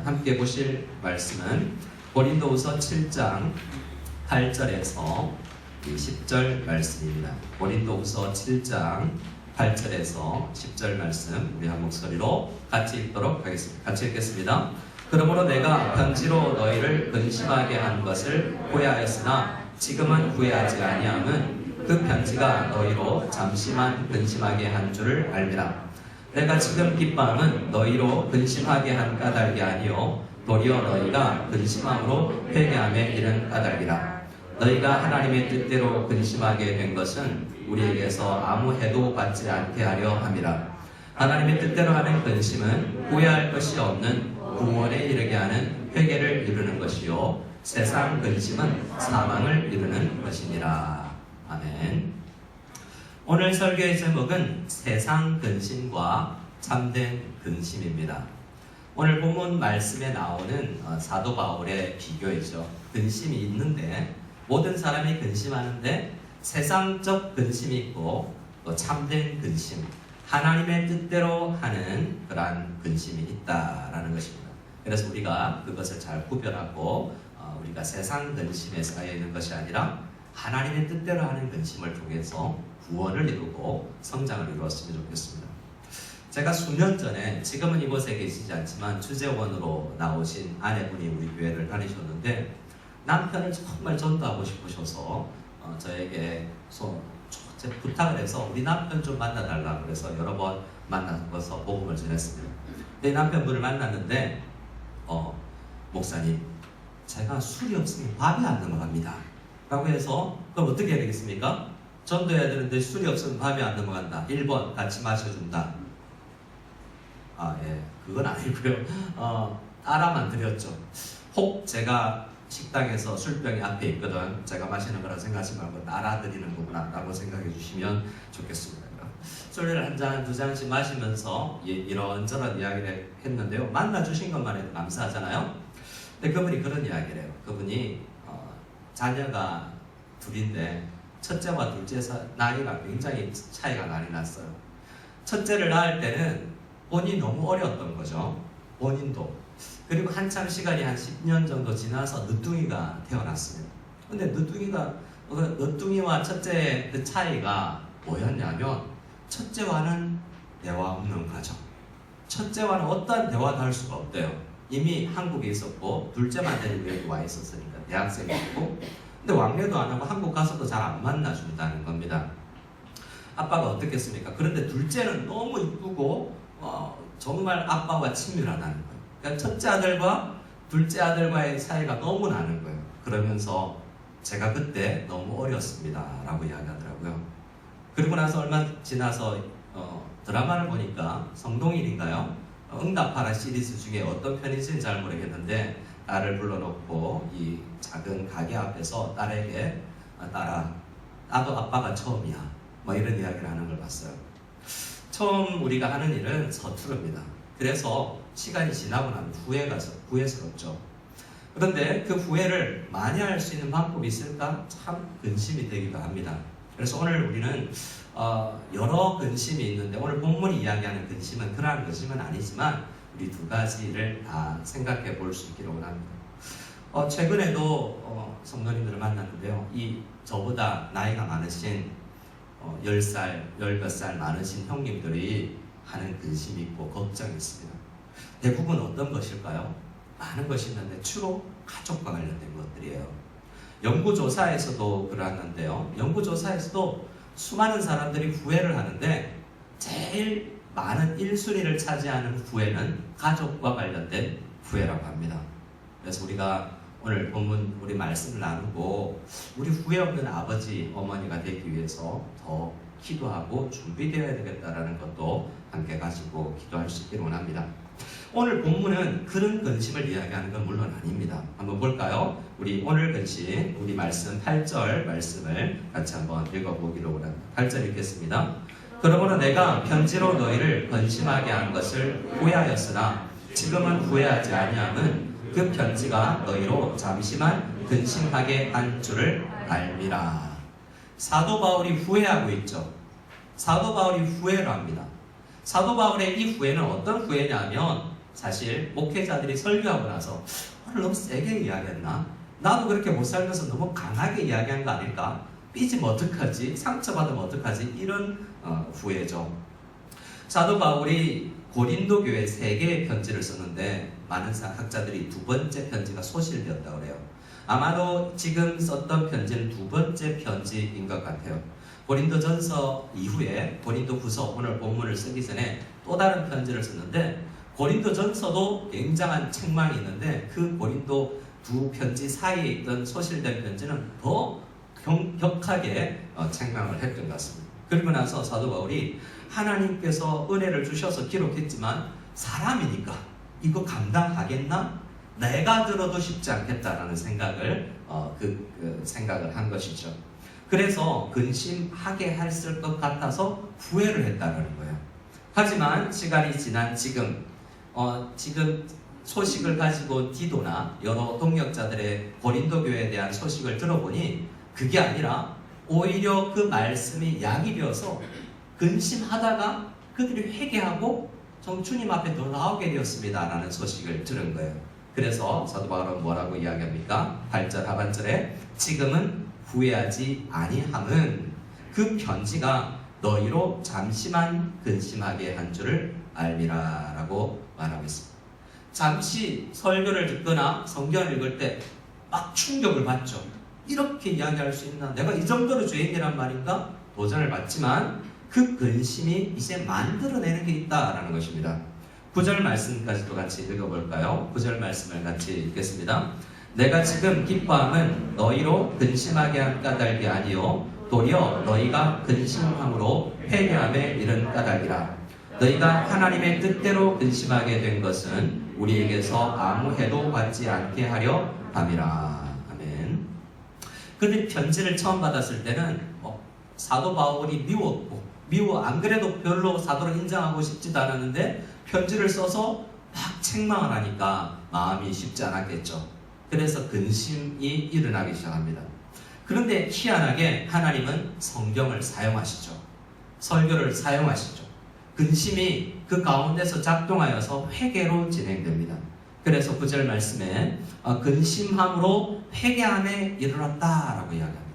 함께 보실 말씀은 고린도후서 7장 8절에서 10절 말씀입니다. 고린도후서 7장 8절에서 10절 말씀 우리 한 목소리로 같이 읽도록 하겠습니다. 같이 읽겠습니다. 그러므로 내가 편지로 너희를 근심하게 한 것을 후회하였으나 지금은 후회하지 아니함은 그 편지가 너희로 잠시만 근심하게 한 줄을 알미라. 내가 지금 기뻐함은 너희로 근심하게 한 까닭이 아니요 도리어 너희가 근심함으로 회개함에 이른 까닭이라. 너희가 하나님의 뜻대로 근심하게 된 것은 우리에게서 아무 해도 받지 않게 하려 함이라. 하나님의 뜻대로 하는 근심은 후회할 것이 없는 구원에 이르게 하는 회개를 이루는 것이요 세상 근심은 사망을 이루는 것이니라. 아멘. 오늘 설교의 제목은 세상 근심과 참된 근심입니다. 오늘 본문 말씀에 나오는 사도 바울의 비교이죠. 근심이 있는데 모든 사람이 근심하는데 세상적 근심이 있고 또 참된 근심, 하나님의 뜻대로 하는 그러한 근심이 있다라는 것입니다. 그래서 우리가 그것을 잘 구별하고 우리가 세상 근심에 쌓여 있는 것이 아니라 하나님의 뜻대로 하는 근심을 통해서 구원을 이루고 성장을 이루었으면 좋겠습니다. 제가 수년 전에, 지금은 이곳에 계시지 않지만 주재원으로 나오신 아내분이 우리 교회를 다니셨는데 남편을 정말 전도하고 싶으셔서 저에게 부탁을 해서 우리 남편 좀 만나달라고 그래서 여러 번 만나서 복음을 전했습니다. 내 남편분을 만났는데 목사님, 제가 술이 없으면 밥이 안 넘어갑니다 라고 해서 그럼 어떻게 해야 되겠습니까? 전도해야 되는데 술이 없으면 밥이 안 넘어간다. 1번 같이 마셔준다. 예, 그건 아니고요. 따라만 드렸죠. 혹 제가 식당에서 술병이 앞에 있거든, 제가 마시는 거라 생각하지 말고 따라 드리는 거구나 라고 생각해 주시면 좋겠습니다. 술을 한 잔, 두 잔씩 마시면서 이런저런 이야기를 했는데요. 만나주신 것만 해도 감사하잖아요. 근데 그분이 그런 이야기를 해요. 그분이 자녀가 둘인데 첫째와 둘째 나이가 굉장히 차이가 많이 났어요. 첫째를 낳을 때는 본인이 너무 어렸던 거죠. 본인도. 그리고 한참 시간이 한 10년 정도 지나서 늦둥이가 태어났습니다. 근데 늦둥이와 첫째의 그 차이가 뭐였냐면 첫째와는 대화 없는 가정. 첫째와는 어떠한 대화도 할 수가 없대요. 이미 한국에 있었고 둘째만 데리고 여기 와 있었으니까 대학생이고, 근데 왕래도 안 하고 한국 가서도 잘 안 만나준다는 겁니다. 아빠가 어떻겠습니까? 그런데 둘째는 너무 이쁘고 정말 아빠와 친밀하다는 거예요. 그러니까 첫째 아들과 둘째 아들과의 사이가 너무 나는 거예요. 그러면서 제가 그때 너무 어렸습니다 라고 이야기하더라고요. 그리고 나서 얼마 지나서 드라마를 보니까 성동일인가요? 응답하라 시리즈 중에 어떤 편인지는 잘 모르겠는데 딸을 불러놓고 이 작은 가게 앞에서 딸에게 딸아, 나도 아빠가 처음이야 뭐 이런 이야기를 하는 걸 봤어요. 처음 우리가 하는 일은 서투릅니다. 그래서 시간이 지나고 나면 후회스럽죠. 그런데 그 후회를 많이 할 수 있는 방법이 있을까? 참 근심이 되기도 합니다. 그래서 오늘 우리는 여러 근심이 있는데 오늘 본문이 이야기하는 근심은 그러한 근심은 아니지만 우리 두 가지를 다 생각해 볼 수 있기를 원합니다. 최근에도 성도님들을 만났는데요. 저보다 나이가 많으신 10살, 10몇 살 많으신 형님들이 하는 근심이 있고 걱정이 있습니다. 대부분 어떤 것일까요? 많은 것이 있는데 주로 가족과 관련된 것들이에요. 연구조사에서도 그러는데요. 연구조사에서도 수많은 사람들이 후회를 하는데 제일 많은 1순위를 차지하는 후회는 가족과 관련된 후회라고 합니다. 그래서 우리가 오늘 본문 우리 말씀을 나누고 우리 후회 없는 아버지, 어머니가 되기 위해서 더 기도하고 준비되어야 되겠다라는 것도 함께 가지고 기도할 수 있기를 원합니다. 오늘 본문은 그런 근심을 이야기하는 건 물론 아닙니다. 한번 볼까요? 우리 오늘 근심, 우리 말씀 8절 말씀을 같이 한번 읽어보기로 원합니다. 8절 읽겠습니다. 그러므로 내가 편지로 너희를 근심하게 한 것을 후회하였으나 지금은 후회하지 아니함은 그 편지가 너희로 잠시만 근심하게 한 줄을 알미라. 사도 바울이 후회하고 있죠. 사도 바울이 후회를 합니다. 사도 바울의 이 후회는 어떤 후회냐면 사실 목회자들이 설교하고 나서 오늘 너무 세게 이야기했나? 나도 그렇게 못 살면서 너무 강하게 이야기한 거 아닐까? 삐지면 어떡하지? 상처받으면 어떡하지? 이런 후회죠. 사도 바울이 고린도 교회에 3개의 편지를 썼는데 많은 학자들이 2번째 편지가 소실되었다고 그래요. 아마도 지금 썼던 편지는 2번째 편지인 것 같아요. 고린도전서 이후에 고린도후서 오늘 본문을 쓰기 전에 또 다른 편지를 썼는데 고린도전서도 굉장한 책망이 있는데 그 고린도 2 편지 사이에 있던 소실된 편지는 더 격하게 책망을 했던 것 같습니다. 그리고 나서 사도 바울이 하나님께서 은혜를 주셔서 기록했지만 사람이니까 이거 감당하겠나? 내가 들어도 쉽지 않겠다라는 생각을 생각을 한 것이죠. 그래서 근심하게 했을 것 같아서 후회를 했다는 거예요. 하지만 시간이 지난 지금 소식을 가지고 디도나 여러 동역자들의 고린도 교회에 대한 소식을 들어보니 그게 아니라 오히려 그 말씀이 약이 되어서 근심하다가 그들이 회개하고 주님 앞에 돌아오게 되었습니다 라는 소식을 들은 거예요. 그래서 사도 바울은 뭐라고 이야기합니까? 8절 하반절에 지금은 후회하지 아니함은 그 편지가 너희로 잠시만 근심하게 한 줄을 알미라 라고 말하고 있습니다. 잠시 설교를 듣거나 성경을 읽을 때 막 충격을 받죠. 이렇게 이야기할 수 있나? 내가 이 정도로 죄인이란 말인가? 도전을 받지만 그 근심이 이제 만들어내는 게 있다라는 것입니다. 9절 말씀까지도 같이 읽어볼까요? 9절 말씀을 같이 읽겠습니다. 내가 지금 기뻐함은 너희로 근심하게 한 까닭이 아니요 도리어 너희가 근심함으로 회개함에 이른 까닭이라. 너희가 하나님의 뜻대로 근심하게 된 것은 우리에게서 아무 해도 받지 않게 하려 함이라. 아멘. 그런데 편지를 처음 받았을 때는 사도 바울이 미워 안 그래도 별로 사도를 인정하고 싶지도 않았는데 편지를 써서 막 책망을 하니까 마음이 쉽지 않았겠죠. 그래서 근심이 일어나기 시작합니다. 그런데 희한하게 하나님은 성경을 사용하시죠. 설교를 사용하시죠. 근심이 그 가운데서 작동하여서 회개로 진행됩니다. 그래서 9절 말씀에 근심함으로 회개함에 이르렀다라고 이야기합니다.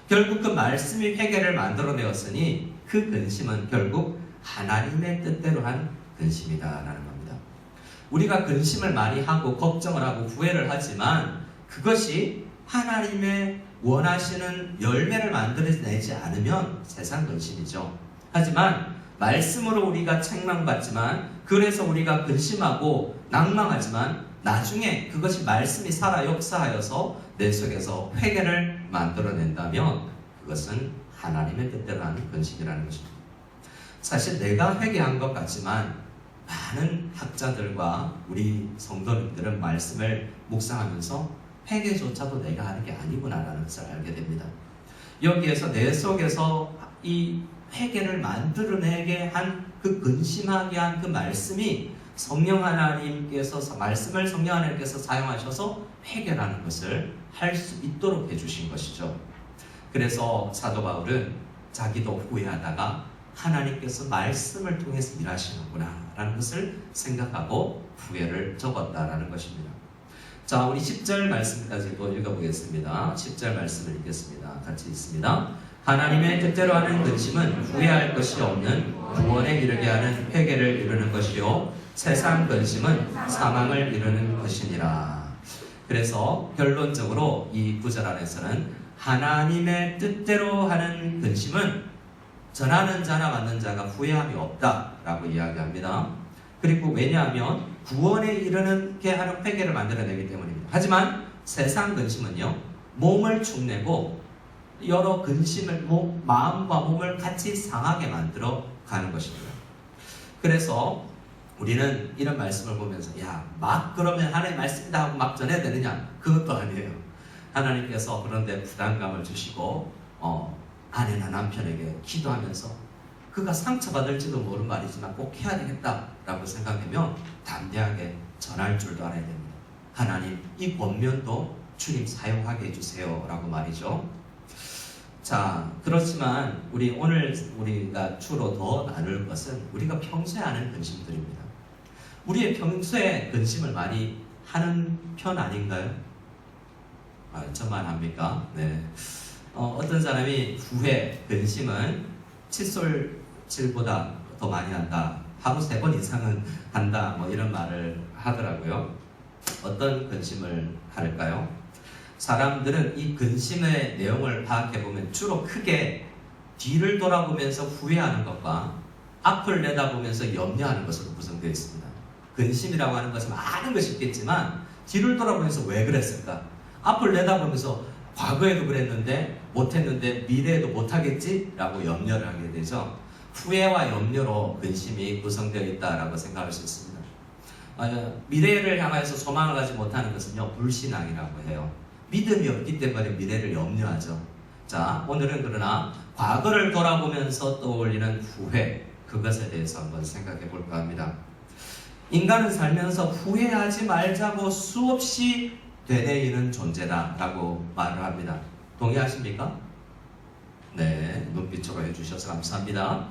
결국 그 말씀이 회개를 만들어내었으니 그 근심은 결국 하나님의 뜻대로 한 근심이다라는 겁니다. 우리가 근심을 많이 하고 걱정을 하고 후회를 하지만 그것이 하나님의 원하시는 열매를 만들어내지 않으면 세상 근심이죠. 하지만 말씀으로 우리가 책망받지만 그래서 우리가 근심하고 낭망하지만 나중에 그것이 말씀이 살아 역사하여서 내 속에서 회개를 만들어낸다면 그것은 하나님의 뜻대로 하는 근심이라는 것입니다. 사실 내가 회개한 것 같지만 많은 학자들과 우리 성도님들은 말씀을 묵상하면서 회개조차도 내가 하는 게 아니구나라는 것을 알게 됩니다. 여기에서 내 속에서 이 회개를 만들어내게 한 그 근심하게 한 그 말씀이 성령 하나님께서 말씀을 성령 하나님께서 사용하셔서 회개라는 것을 할 수 있도록 해주신 것이죠. 그래서 사도 바울은 자기도 후회하다가 하나님께서 말씀을 통해서 일하시는구나 라는 것을 생각하고 후회를 적었다라는 것입니다. 자, 우리 10절 말씀까지도 읽어보겠습니다. 10절 말씀을 읽겠습니다. 같이 읽습니다. 하나님의 뜻대로 하는 근심은 후회할 것이 없는 구원에 이르게 하는 회개를 이루는 것이요 세상 근심은 사망을 이루는 것이니라. 그래서 결론적으로 이 구절 안에서는 하나님의 뜻대로 하는 근심은 전하는 자나 받는 자가 후회함이 없다라고 이야기합니다. 그리고 왜냐하면 구원에 이르게 하는 회개를 만들어내기 때문입니다. 하지만 세상 근심은요, 몸을 축내고 여러 근심을 마음과 몸을 같이 상하게 만들어 가는 것입니다. 그래서 우리는 이런 말씀을 보면서 막 그러면 하나님의 말씀이다 하고 막 전해야 되느냐? 그것도 아니에요. 하나님께서 그런데 부담감을 주시고 아내나 남편에게 기도하면서 그가 상처받을지도 모르는 말이지만 꼭 해야 되겠다라고 생각하면 담대하게 전할 줄도 알아야 됩니다. 하나님, 이 권면도 주님 사용하게 해주세요 라고 말이죠. 자, 그렇지만 오늘 우리가 주로 더 나눌 것은 우리가 평소에 하는 근심들입니다. 우리의 평소에 근심을 많이 하는 편 아닌가요? 저만 합니까? 네. 어떤 사람이 후회, 근심은 칫솔질보다 더 많이 한다. 하루 3번 이상은 한다. 뭐 이런 말을 하더라고요. 어떤 근심을 할까요? 사람들은 이 근심의 내용을 파악해보면 주로 크게 뒤를 돌아보면서 후회하는 것과 앞을 내다보면서 염려하는 것으로 구성되어 있습니다. 근심이라고 하는 것은 많은 것이 있겠지만 뒤를 돌아보면서 왜 그랬을까? 앞을 내다보면서 과거에도 그랬는데 못했는데 미래에도 못하겠지? 라고 염려를 하게 되죠. 후회와 염려로 근심이 구성되어 있다고 생각할 수 있습니다. 미래를 향해서 소망을 가지 못하는 것은요, 불신앙이라고 해요. 믿음이 없기 때문에 미래를 염려하죠. 자, 오늘은 그러나 과거를 돌아보면서 떠올리는 후회, 그것에 대해서 한번 생각해 볼까 합니다. 인간은 살면서 후회하지 말자고 수없이 되뇌이는 존재다 라고 말을 합니다. 동의하십니까? 네, 눈빛으로 해주셔서 감사합니다.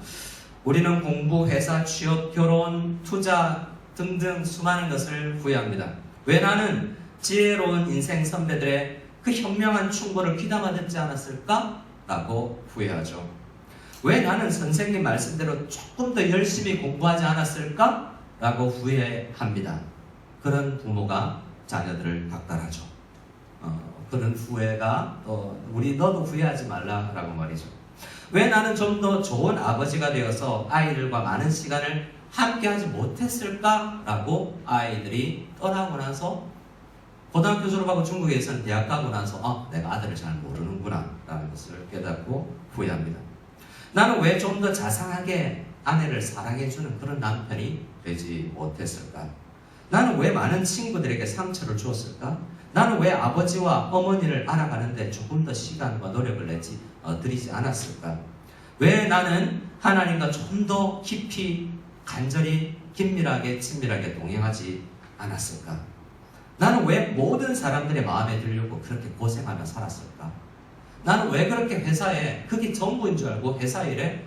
우리는 공부, 회사, 취업, 결혼, 투자 등등 수많은 것을 후회합니다. 왜 나는 지혜로운 인생 선배들의 그 현명한 충고를 귀담아 듣지 않았을까? 라고 후회하죠. 왜 나는 선생님 말씀대로 조금 더 열심히 공부하지 않았을까? 라고 후회합니다. 그런 부모가 자녀들을 박탈하죠. 그런 후회가 너도 후회하지 말라라고 말이죠. 왜 나는 좀 더 좋은 아버지가 되어서 아이들과 많은 시간을 함께하지 못했을까라고 아이들이 떠나고 나서 고등학교 졸업하고 중국에서는 대학 가고 나서 내가 아들을 잘 모르는구나 라는 것을 깨닫고 후회합니다. 나는 왜 좀 더 자상하게 아내를 사랑해주는 그런 남편이 되지 못했을까? 나는 왜 많은 친구들에게 상처를 주었을까? 나는 왜 아버지와 어머니를 알아가는데 조금 더 시간과 노력을 들이지 않았을까? 왜 나는 하나님과 좀 더 깊이 간절히 긴밀하게 친밀하게 동행하지 않았을까? 나는 왜 모든 사람들의 마음에 들려고 그렇게 고생하며 살았을까? 나는 왜 그렇게 회사에 그게 전부인 줄 알고 회사 일에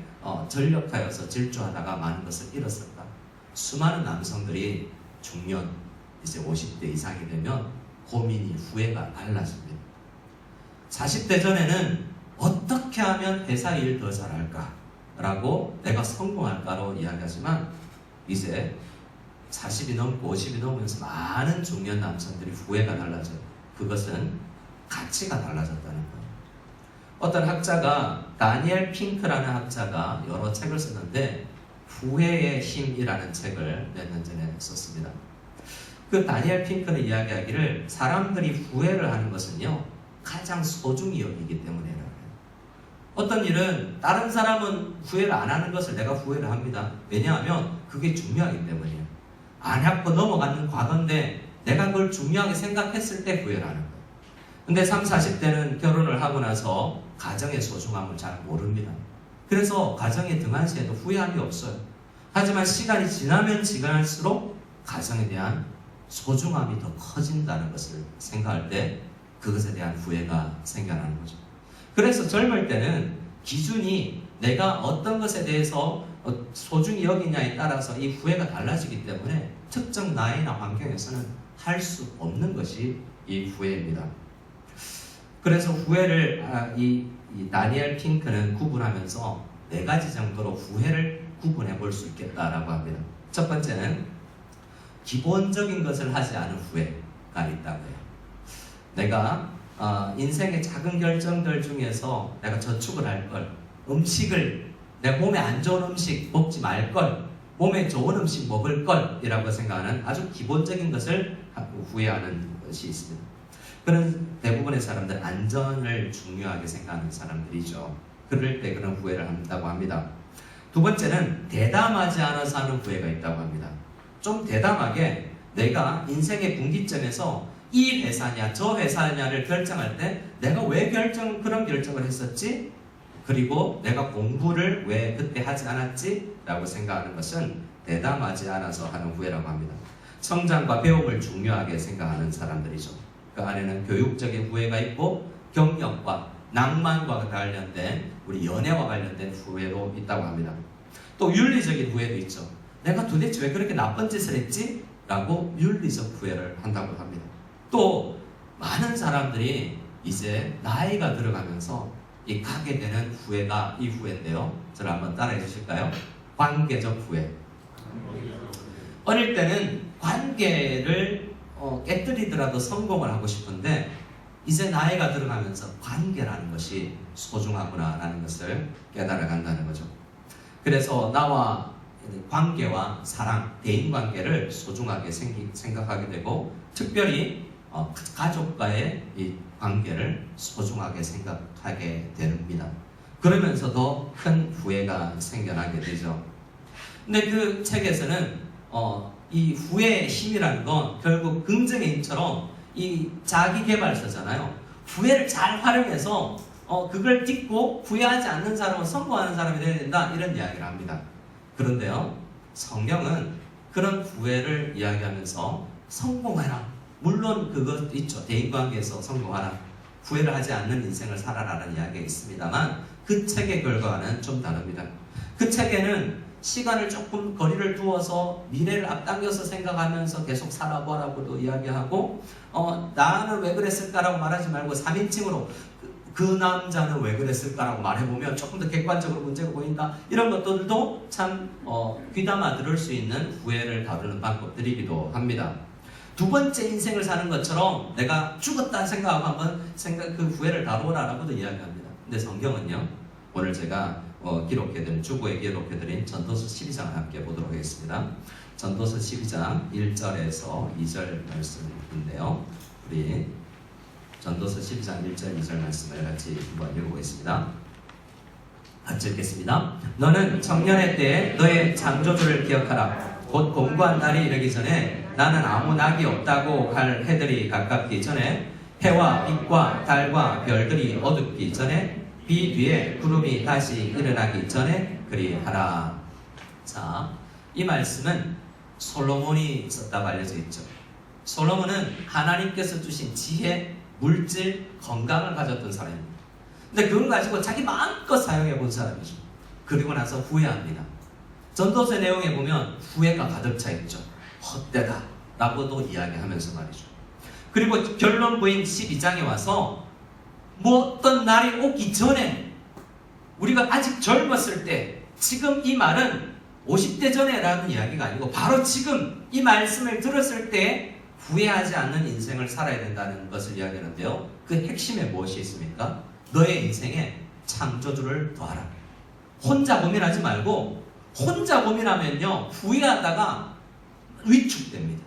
전력하여서 질주하다가 많은 것을 잃었을까? 수많은 남성들이 중년 이제 50대 이상이 되면 고민이 후회가 달라집니다. 40대 전에는 어떻게 하면 회사 일 더 잘할까? 라고 내가 성공할까로 이야기하지만 이제 40이 넘고 50이 넘으면서 많은 중년 남성들이 후회가 달라져요. 그것은 가치가 달라졌다는 거예요. 어떤 학자가 다니엘 핑크라는 학자가 여러 책을 썼는데 후회의 힘이라는 책을 몇 년 전에 썼습니다. 그 다니엘 핑크는 이야기하기를 사람들이 후회를 하는 것은요 가장 소중히 여기기 때문이라고 해요. 어떤 일은 다른 사람은 후회를 안 하는 것을 내가 후회를 합니다. 왜냐하면 그게 중요하기 때문이에요. 안 하고 넘어가는 과거인데 내가 그걸 중요하게 생각했을 때 후회를 하는 거예요. 근데 30, 40대는 결혼을 하고 나서 가정의 소중함을 잘 모릅니다. 그래서 가정에 등한시해도 후회함이 없어요. 하지만 시간이 지나면 지날수록 가정에 대한 소중함이 더 커진다는 것을 생각할 때 그것에 대한 후회가 생겨나는 거죠. 그래서 젊을 때는 기준이 내가 어떤 것에 대해서 소중히 여기냐에 따라서 이 후회가 달라지기 때문에 특정 나이나 환경에서는 할 수 없는 것이 이 후회입니다. 그래서 후회를 이 다니엘 핑크는 구분하면서 4가지 정도로 후회를 구분해 볼 수 있겠다라고 합니다. 첫 번째는 기본적인 것을 하지 않은 후회가 있다고 해요. 내가 인생의 작은 결정들 중에서 내가 저축을 할 걸, 음식을 내 몸에 안 좋은 음식 먹지 말 걸, 몸에 좋은 음식 먹을 걸 이라고 생각하는 아주 기본적인 것을 후회하는 것이 있습니다. 그런 대부분의 사람들은 안전을 중요하게 생각하는 사람들이죠. 그럴 때 그런 후회를 한다고 합니다. 두 번째는 대담하지 않아서 하는 후회가 있다고 합니다. 좀 대담하게 내가 인생의 분기점에서 이 회사냐 저 회사냐를 결정할 때 내가 왜 그런 결정을 했었지? 그리고 내가 공부를 왜 그때 하지 않았지? 라고 생각하는 것은 대담하지 않아서 하는 후회라고 합니다. 성장과 배움을 중요하게 생각하는 사람들이죠. 그 안에는 교육적인 후회가 있고 경력과 낭만과 관련된 우리 연애와 관련된 후회도 있다고 합니다. 또 윤리적인 후회도 있죠. 내가 도대체 왜 그렇게 나쁜 짓을 했지? 라고 윤리적 후회를 한다고 합니다. 또 많은 사람들이 이제 나이가 들어가면서 가게 되는 후회가 이 후회인데요. 저를 한번 따라해 주실까요? 관계적 후회. 어릴 때는 관계를 깨뜨리더라도 성공을 하고 싶은데 이제 나이가 들어가면서 관계라는 것이 소중하구나라는 것을 깨달아간다는 거죠. 그래서 나와 관계와 사랑, 대인관계를 소중하게 생각하게 되고 특별히 가족과의 이 관계를 소중하게 생각하게 됩니다. 그러면서 더 큰 후회가 생겨나게 되죠. 근데 그 책에서는 이 후회의 힘이라는 건 결국 긍정의 힘처럼 이 자기개발서잖아요. 후회를 잘 활용해서 그걸 딛고 후회하지 않는 사람은 성공하는 사람이 되어야 된다, 이런 이야기를 합니다. 그런데요, 성경은 그런 후회를 이야기하면서 성공해라, 물론 그것도 있죠. 대인관계에서 성공하라, 후회를 하지 않는 인생을 살아라는 이야기가 있습니다만 그 책의 결과는 좀 다릅니다. 그 책에는 시간을 조금 거리를 두어서 미래를 앞당겨서 생각하면서 계속 살아보라고도 이야기하고 나는 왜 그랬을까라고 말하지 말고 3인칭으로 그 남자는 왜 그랬을까라고 말해보면 조금 더 객관적으로 문제가 보인다, 이런 것들도 참 귀담아 들을 수 있는 후회를 다루는 방법들이기도 합니다. 두 번째 인생을 사는 것처럼 내가 죽었다 생각하고 한번 그 후회를 다루어라라고도 이야기합니다. 근데 성경은요, 오늘 제가 기록해드린, 주보에 기록해드린 전도서 12장을 함께 보도록 하겠습니다. 전도서 12장 1절에서 2절 말씀인데요. 우리 전도서 12장 1절 2절 말씀을 같이 한번 읽어보겠습니다. 같이 읽겠습니다. 너는 청년의 때에 너의 창조주를 기억하라. 곧 공고한 날이 이르기 전에 나는 아무 낙이 없다고 할 해들이 가깝기 전에 해와 빛과 달과 별들이 어둡기 전에 비 뒤에 구름이 다시 일어나기 전에 그리하라. 자, 이 말씀은 솔로몬이 썼다고 알려져 있죠. 솔로몬은 하나님께서 주신 지혜, 물질, 건강을 가졌던 사람입니다. 근데 그걸 가지고 자기 마음껏 사용해 본 사람이죠. 그리고 나서 후회합니다. 전도서의 내용에 보면 후회가 가득 차 있죠. 헛되다 라고도 이야기하면서 말이죠. 그리고 결론부인 12장에 와서 뭐 어떤 날이 오기 전에, 우리가 아직 젊었을 때, 지금 이 말은 50대 전에 라는 이야기가 아니고 바로 지금 이 말씀을 들었을 때 후회하지 않는 인생을 살아야 된다는 것을 이야기하는데요. 그 핵심에 무엇이 있습니까? 너의 인생에 창조주를 더하라. 혼자 고민하지 말고, 혼자 고민하면요 후회하다가 위축됩니다.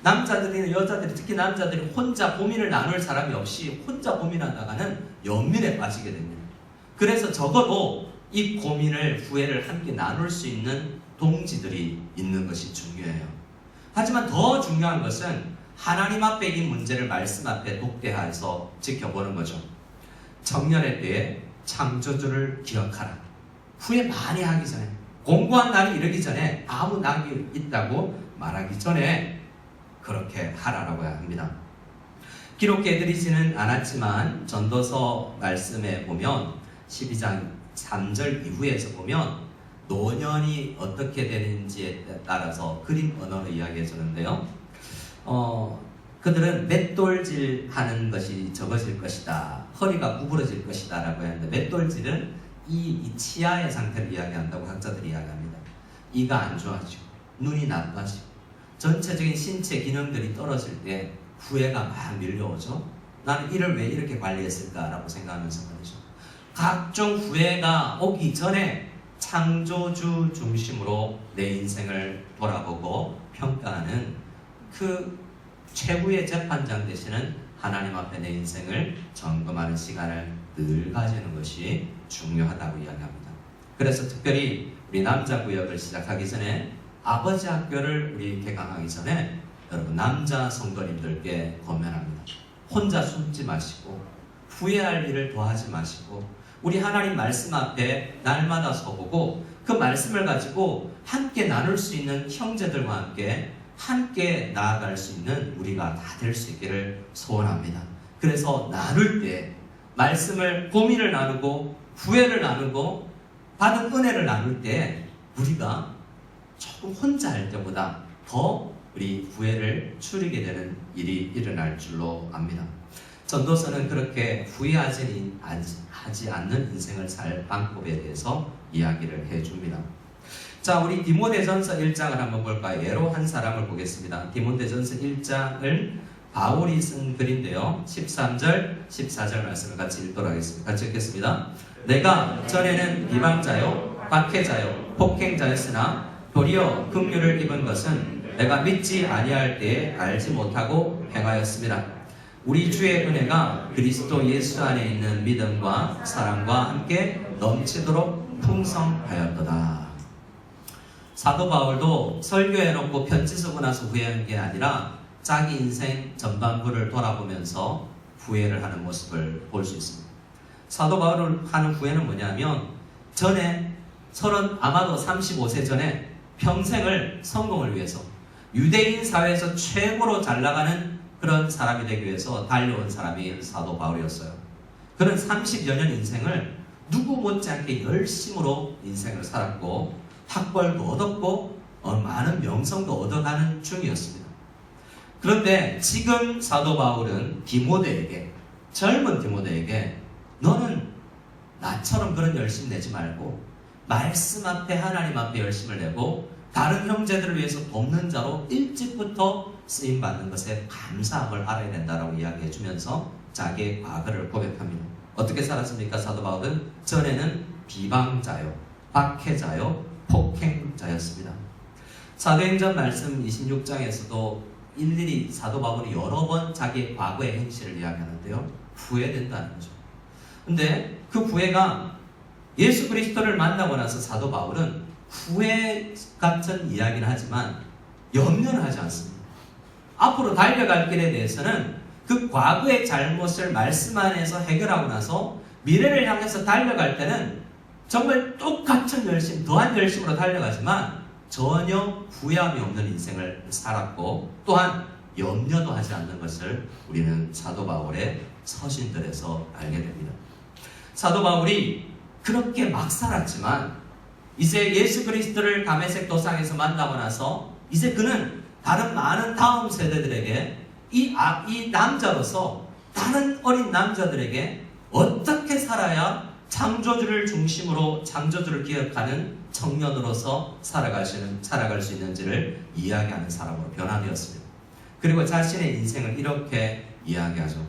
남자들이나 여자들이, 특히 남자들이 혼자 고민을 나눌 사람이 없이 혼자 고민하다가는 연민에 빠지게 됩니다. 그래서 적어도 이 고민을, 후회를 함께 나눌 수 있는 동지들이 있는 것이 중요해요. 하지만 더 중요한 것은 하나님 앞에 이 문제를 말씀 앞에 독대해서 지켜보는 거죠. 청년의 때에 창조주를 기억하라. 후회 많이 하기 전에, 공고한 날이 이르기 전에, 아무 낙이 있다고 말하기 전에 그렇게 하라라고 합니다. 기록해드리지는 않았지만 전도서 말씀에 보면 12장 3절 이후에서 보면 노년이 어떻게 되는지에 따라서 그림 언어로 이야기해 주는데요. 그들은 맷돌질 하는 것이 적어질 것이다, 허리가 구부러질 것이다 라고 하는데, 맷돌질은 이 치아의 상태를 이야기한다고 학자들이 이야기합니다. 이가 안 좋아지고 눈이 나빠지고 전체적인 신체 기능들이 떨어질 때 후회가 막 밀려오죠. 나는 이를 왜 이렇게 관리했을까라고 생각하면서 말이죠. 각종 후회가 오기 전에 창조주 중심으로 내 인생을 돌아보고 평가하는 그 최후의 재판장 되시는 하나님 앞에 내 인생을 점검하는 시간을 늘 가지는 것이 중요하다고 이야기합니다. 그래서 특별히 우리 남자 구역을 시작하기 전에, 아버지 학교를 우리 개강하기 전에 여러분 남자 성도님들께 권면합니다. 혼자 숨지 마시고 후회할 일을 더하지 마시고 우리 하나님 말씀 앞에 날마다 서보고 그 말씀을 가지고 함께 나눌 수 있는 형제들과 함께 나아갈 수 있는 우리가 다 될 수 있기를 소원합니다. 그래서 나눌 때 말씀을, 고민을 나누고 후회를 나누고 받은 은혜를 나눌 때 우리가 조금 혼자 할 때보다 더 우리 후회를 추리게 되는 일이 일어날 줄로 압니다. 전도서는 그렇게 후회하지 않는 인생을 살 방법에 대해서 이야기를 해줍니다. 자, 우리 디모데전서 1장을 한번 볼까요? 예로 한 사람을 보겠습니다. 디모데전서 1장을 바울이 쓴 글인데요. 13절, 14절 말씀을 같이 읽도록 하겠습니다. 같이 읽겠습니다. 내가 전에는 비방자요, 박해자요, 폭행자였으나 도리어 긍휼을 입은 것은 내가 믿지 아니할 때에 알지 못하고 행하였습니다. 우리 주의 은혜가 그리스도 예수 안에 있는 믿음과 사랑과 함께 넘치도록 풍성하였도다. 사도 바울도 설교해놓고 편지 쓰고 나서 후회한 게 아니라 자기 인생 전반부를 돌아보면서 후회를 하는 모습을 볼 수 있습니다. 사도 바울을 하는 후회는 뭐냐면 전에 아마도 35세 전에 평생을 성공을 위해서 유대인 사회에서 최고로 잘 나가는 그런 사람이 되기 위해서 달려온 사람이 사도 바울이었어요. 그는 30여 년 인생을 누구 못지않게 열심으로 인생을 살았고 학벌도 얻었고 많은 명성도 얻어가는 중이었습니다. 그런데 지금 사도 바울은 디모데에게, 젊은 디모데에게 너는 나처럼 그런 열심 내지 말고 말씀 앞에 하나님 앞에 열심을 내고 다른 형제들을 위해서 돕는 자로 일찍부터 쓰임받는 것에 감사함을 알아야 된다라고 이야기해 주면서 자기의 과거를 고백합니다. 어떻게 살았습니까? 사도 바울은 전에는 비방자요, 박해자요, 폭행자였습니다. 사도행전 말씀 26장에서도 일일이 사도 바울이 여러 번 자기의 과거의 행실을 이야기하는데요. 후회된다는 거죠. 근데 그 후회가 예수 그리스도를 만나고 나서 사도 바울은 후회 같은 이야기를 하지만 염려는 하지 않습니다. 앞으로 달려갈 길에 대해서는 그 과거의 잘못을 말씀 안에서 해결하고 나서 미래를 향해서 달려갈 때는 정말 똑같은 열심, 더한 열심으로 달려가지만 전혀 후회함이 없는 인생을 살았고 또한 염려도 하지 않는 것을 우리는 사도 바울의 서신들에서 알게 됩니다. 사도 바울이 그렇게 막 살았지만 이제 예수 그리스도를 다메섹 도상에서 만나고 나서 이제 그는 다른 많은 다음 세대들에게 이 남자로서 다른 어린 남자들에게 어떻게 살아야 창조주를 중심으로 창조주를 기억하는 청년으로서 살아갈 수 있는지를 이야기하는 사람으로 변화되었습니다. 그리고 자신의 인생을 이렇게 이야기하죠.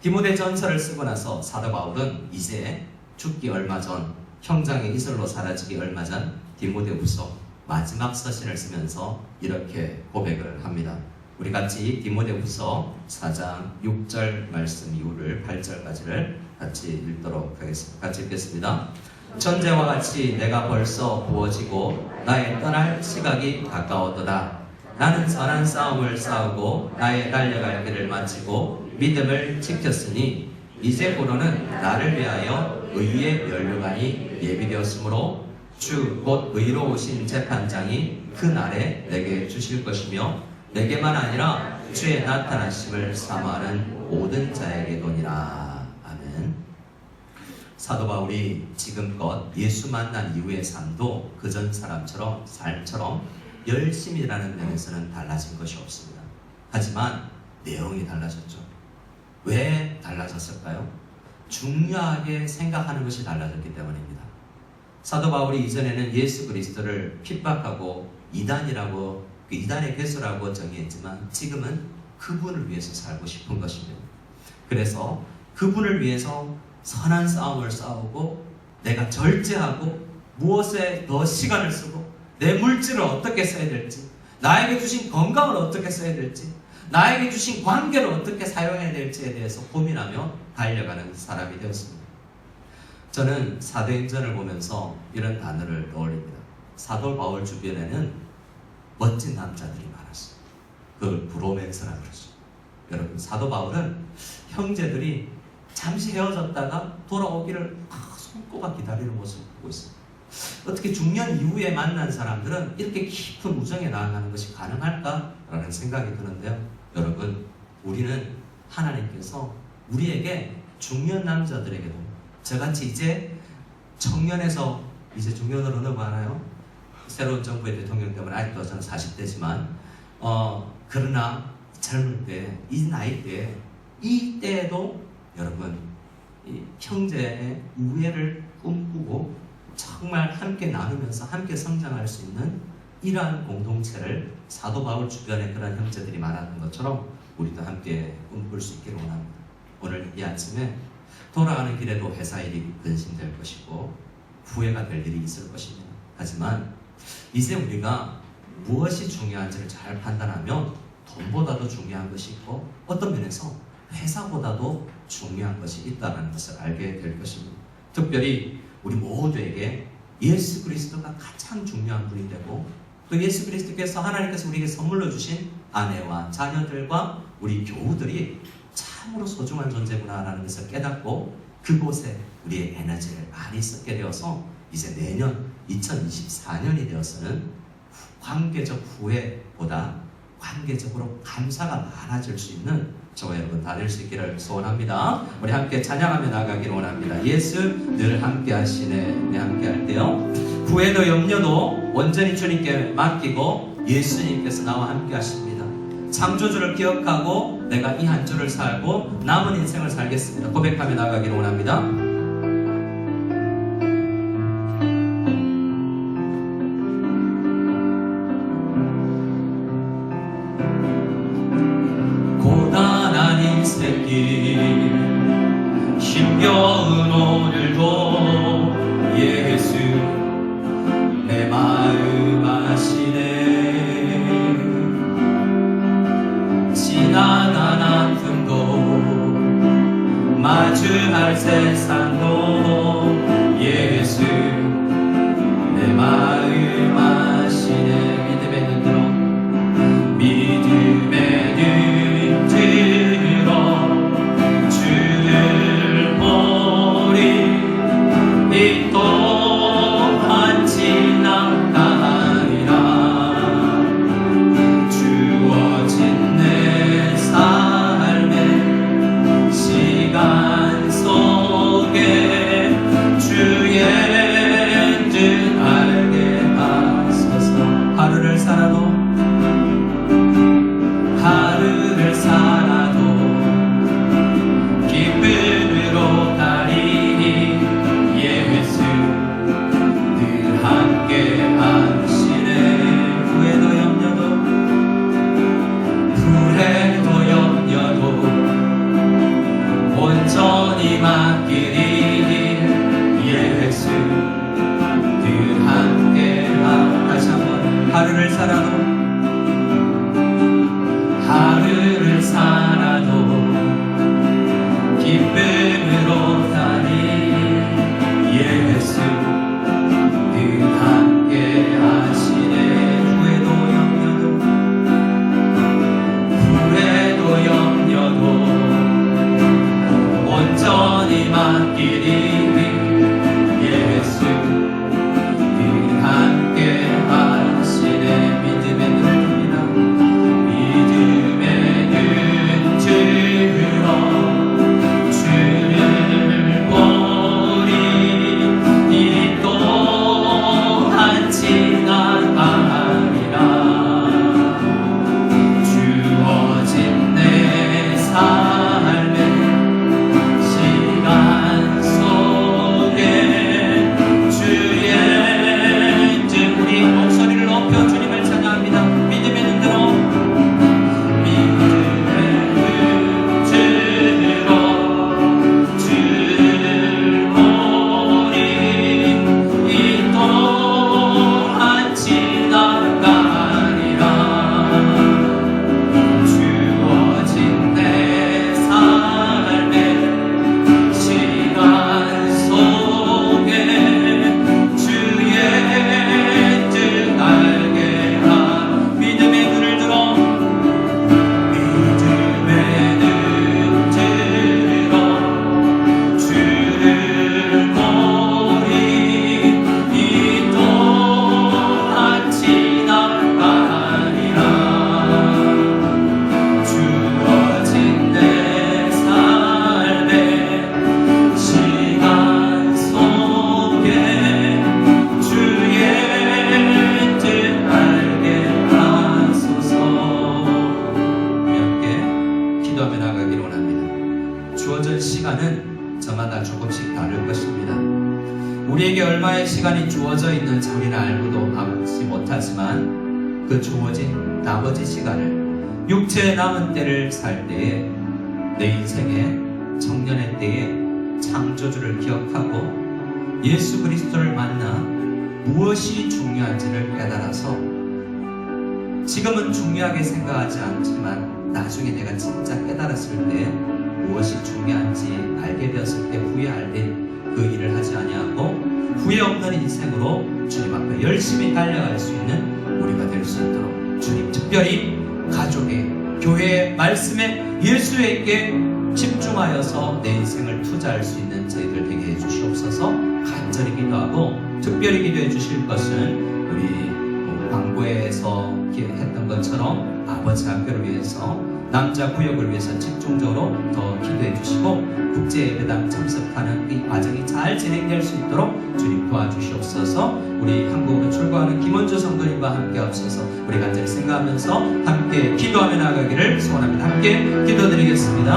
디모데 전서를 쓰고 나서 사도 바울은 이제 죽기 얼마 전, 형장의 이슬로 사라지기 얼마 전 디모데후서 마지막 서신을 쓰면서 이렇게 고백을 합니다. 우리 같이 디모데후서 4장 6절 말씀 이후를 8절까지를 같이 읽도록 하겠습니다. 같이 읽겠습니다. 전제와 같이 내가 벌써 부어지고 나의 떠날 시각이 가까웠도다. 나는 선한 싸움을 싸우고 나의 달려갈 길을 마치고 믿음을 지켰으니 이제부로는 나를 위하여 의의 면류관이 예비되었으므로 주 곧 의로우신 재판장이 그 날에 내게 주실 것이며 내게만 아니라 주의 나타나심을 사모하는 모든 자에게도니라. 아멘. 사도 바울이 지금껏 예수 만난 이후의 삶도 그전 삶처럼 열심히 일하는 면에서는 달라진 것이 없습니다. 하지만 내용이 달라졌죠. 왜 달라졌을까요? 중요하게 생각하는 것이 달라졌기 때문입니다. 사도 바울이 이전에는 예수 그리스도를 핍박하고 이단의 괴수라고 정의했지만 지금은 그분을 위해서 살고 싶은 것입니다. 그래서 그분을 위해서 선한 싸움을 싸우고 내가 절제하고 무엇에 더 시간을 쓰고 내 물질을 어떻게 써야 될지, 나에게 주신 건강을 어떻게 써야 될지, 나에게 주신 관계를 어떻게 사용해야 될지에 대해서 고민하며 달려가는 사람이 되었습니다. 저는 사도행전을 보면서 이런 단어를 떠올립니다. 사도 바울 주변에는 멋진 남자들이 많았어요. 그걸 브로맨스라고 그러죠. 여러분, 사도 바울은 형제들이 잠시 헤어졌다가 돌아오기를 손꼽아 기다리는 모습을 보고 있습니다. 어떻게 중년 이후에 만난 사람들은 이렇게 깊은 우정에 나아가는 것이 가능할까라는 생각이 드는데요. 여러분, 우리는 하나님께서 우리에게 중년 남자들에게도 저같이 이제 청년에서 이제 중년으로 넘어가나요? 새로운 정부의 대통령 때문에 아직도 저는 40대지만 그러나 젊을 때, 이 나이 때, 이때에도 여러분 이 형제의 우애를 꿈꾸고 정말 함께 나누면서 함께 성장할 수 있는 이러한 공동체를 사도 바울 주변에 그런 형제들이 말하는 것처럼 우리도 함께 꿈꿀 수 있기를 원합니다. 오늘 이 아침에 돌아가는 길에도 회사 일이 근심될 것이고 후회가 될 일이 있을 것입니다. 하지만 이제 우리가 무엇이 중요한지를 잘 판단하면 돈보다도 중요한 것이 있고 어떤 면에서 회사보다도 중요한 것이 있다는 것을 알게 될 것입니다. 특별히 우리 모두에게 예수 그리스도가 가장 중요한 분이 되고 또 예수 그리스도께서 하나님께서 우리에게 선물로 주신 아내와 자녀들과 우리 교우들이 참으로 소중한 존재구나라는 것을 깨닫고 그곳에 우리의 에너지를 많이 쏟게 되어서 이제 내년 2024년이 되어서는 관계적 후회보다 관계적으로 감사가 많아질 수 있는 저와 여러분 다 될 수 있기를 소원합니다. 우리 함께 찬양하며 나가기를 원합니다. 예수 늘 함께 하시네. 우리 함께 할 때요, 후회도 염려도 온전히 주님께 맡기고 예수님께서 나와 함께 하십니다. 창조주를 기억하고 내가 이 한 주를 살고 남은 인생을 살겠습니다. 고백하며 나가기를 원합니다. 힘겨운 오늘도 예수 내 마음 아시네. 지나간 아픔도 마주할 세상도 예수 내 마음 아시네. 믿음의 눈 들어, 믿음의 눈 들어 이 또한 지나가리라. 주어진 내 삶의 시간 속에 주의 뜻 알게 하소서. 하루를 살아도 기쁨으로 가리. 예수 늘 함께 하시네. 후회도 염려도 온전히 맡기리. 예수 늘 함께 다시 한번 하루를 살아도 기쁨으로 가리. 예수 늘 함께 하시네. 후회도 염려도 온전히 맡기 원합니다. 주어진 시간은 저마다 조금씩 다를 것입니다. 우리에게 얼마의 시간이 주어져 있는지 우리는 알고도 알지 못하지만 그 주어진 나머지 시간을 육체의 남은 때를 살 때에 내 인생의 청년의 때에 창조주를 기억하고 예수 그리스도를 만나 무엇이 중요한지를 깨달아서 지금은 중요하게 생각하지 않지만 나중에 내가 진짜 깨달았을 때 무엇이 중요한지 알게 되었을 때 후회할 때 그 일을 하지 아니하고 후회 없는 인생으로 주님 앞에 열심히 달려갈 수 있는 우리가 될 수 있도록 주님 특별히 가족에 교회의 말씀에 예수에게 집중하여서 내 인생을 투자할 수 있는 저희들 되게 해주시옵소서. 간절히 기도하고 특별히 기도해 주실 것은 우리 광고에서 했던 것처럼 아버지 학교를 위해서 남자 구역을 위해서 집중적으로 더 기도해 주시고 국제예배당 참석하는 이 과정이 잘 진행될 수 있도록 주님 도와주시옵소서. 우리 한국으로 출국하는 김원주 성도님과 함께 하옵소서. 우리 간절히 생각하면서 함께 기도하며 나가기를 소원합니다. 함께 기도드리겠습니다.